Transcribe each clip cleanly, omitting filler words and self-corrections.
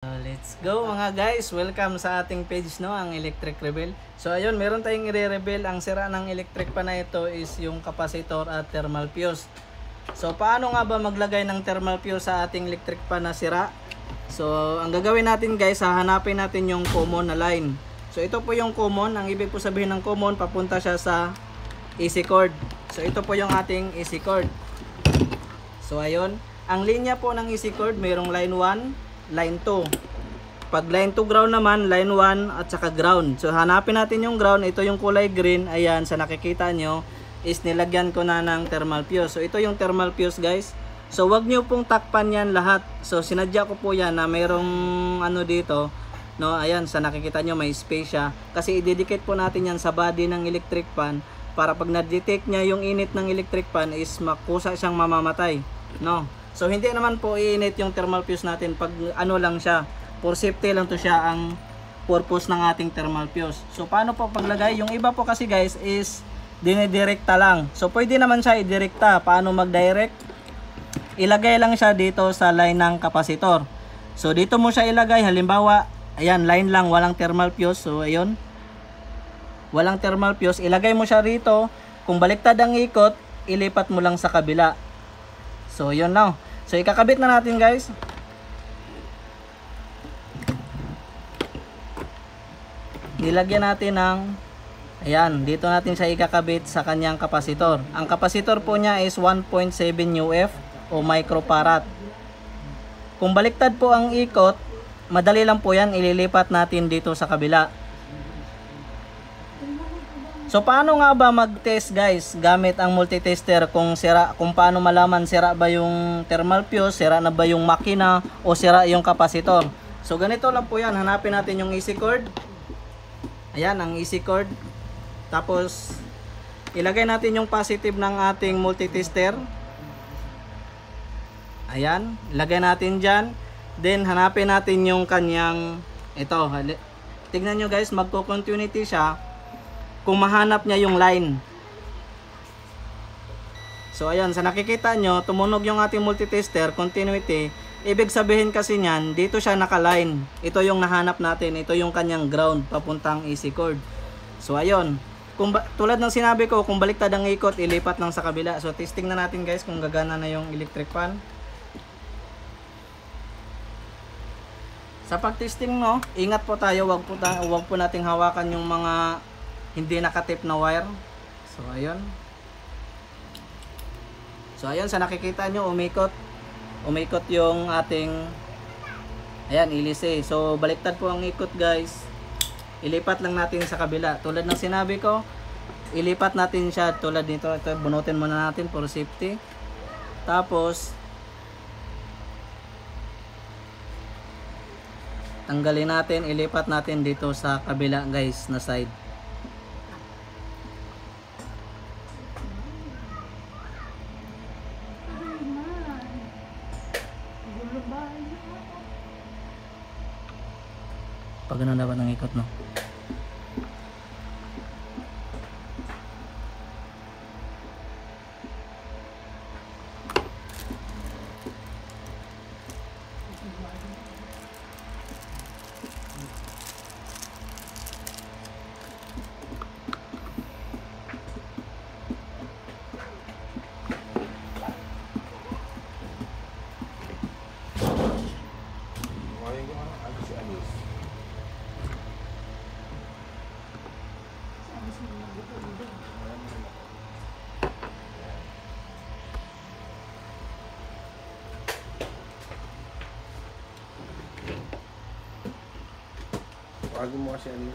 Let's go mga guys, welcome sa ating page no, ang Electric Rebel. So ayun, meron tayong i-reveal. Ang sira ng electric pan na ito is yung capacitor at thermal fuse. So paano nga ba maglagay ng thermal fuse sa ating electric pan na sira? So ang gagawin natin guys, hahanapin natin yung common na line. So ito po yung common, ang ibig po sabihin ng common, papunta siya sa AC cord. So ito po yung ating AC cord. So ayun, ang linya po ng AC cord, mayroong line 1, line 2. Pag line 2 ground naman, line 1 at saka ground. So hanapin natin yung ground. Ito yung kulay green. Ayan, sa nakikita nyo is nilagyan ko na ng thermal fuse. So ito yung thermal fuse guys. So wag nyo pong takpan yan lahat. So sinadya ko po yan na mayroong ano dito, no? Ayan, sa nakikita nyo may space siya. Kasi i-dedicate po natin yan sa body ng electric fan, para pag na-detect niya yung init ng electric fan is makusa siyang mamamatay, no? So hindi naman po iinit yung thermal fuse natin, pag ano lang siya, for safety lang to siya ang purpose ng ating thermal fuse. So paano po paglagay? Yung iba po kasi guys is dinidirekta lang. So pwede naman siya idirekta. Paano mag-direct? Ilagay lang siya dito sa line ng kapasitor. So dito mo siya ilagay, halimbawa, ayan, line lang, walang thermal fuse. So ayun, walang thermal fuse, ilagay mo siya rito. Kung baliktad ang ikot, ilipat mo lang sa kabila. So yun lang. So ikakabit na natin guys. Nilagyan natin ng, ayan, dito natin siya ikakabit sa kanyang kapasitor. Ang kapasitor po niya is 1.7 UF o microfarad. Kung baliktad po ang ikot, madali lang po yan, ililipat natin dito sa kabila. So paano nga ba mag-test guys gamit ang multitester kung sira, kung paano malaman sira ba yung thermal fuse, sira na ba yung makina o sira yung kapasitor? So ganito lang po yan, hanapin natin yung AC cord. Ayan ang AC cord. Tapos ilagay natin yung positive ng ating multitester. Ayan, ilagay natin dyan. Then hanapin natin yung kanyang, ito, tignan nyo guys, magko-continuity siya kung mahanap niya yung line. So ayan, sa nakikita nyo, tumunog yung ating multitester, continuity. Ibig sabihin kasi niyan, dito siya naka-line. Ito yung nahanap natin, ito yung kanyang ground papuntang AC cord. So ayun, tulad ng sinabi ko, kung baliktad ang ikot, ilipat lang sa kabila. So testing na natin guys kung gagana na yung electric fan. Sa pag-testing no, ingat po tayo, wag po nating hawakan yung mga hindi nakatip na wire. So ayun. So ayun, sa nakikita nyo, umikot yung ating, ayan, ilise. So baliktad po ang ikot guys, ilipat lang natin sa kabila. Tulad ng sinabi ko, ilipat natin siya tulad nito. Ito, bunutin muna natin for safety. Tapos tanggalin natin, ilipat natin dito sa kabila guys na side. Pag ganun dapat ng ikot no. Pagin mo kasi ano.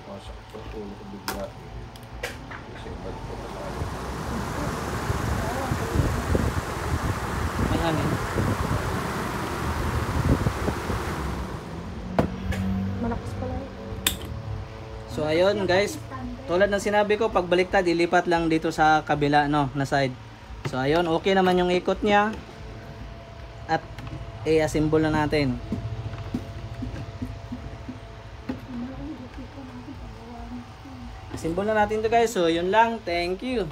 Masak po ko bigla. Kasi balik ko na. May hangin. Malakas pala. So ayun guys, tulad ng sinabi ko, pag baliktad ilipat lang dito sa kabila no, na side. So ayun, okay naman yung ikot niya. At i-assemble na natin. Assemble na natin to guys. So yun lang, thank you.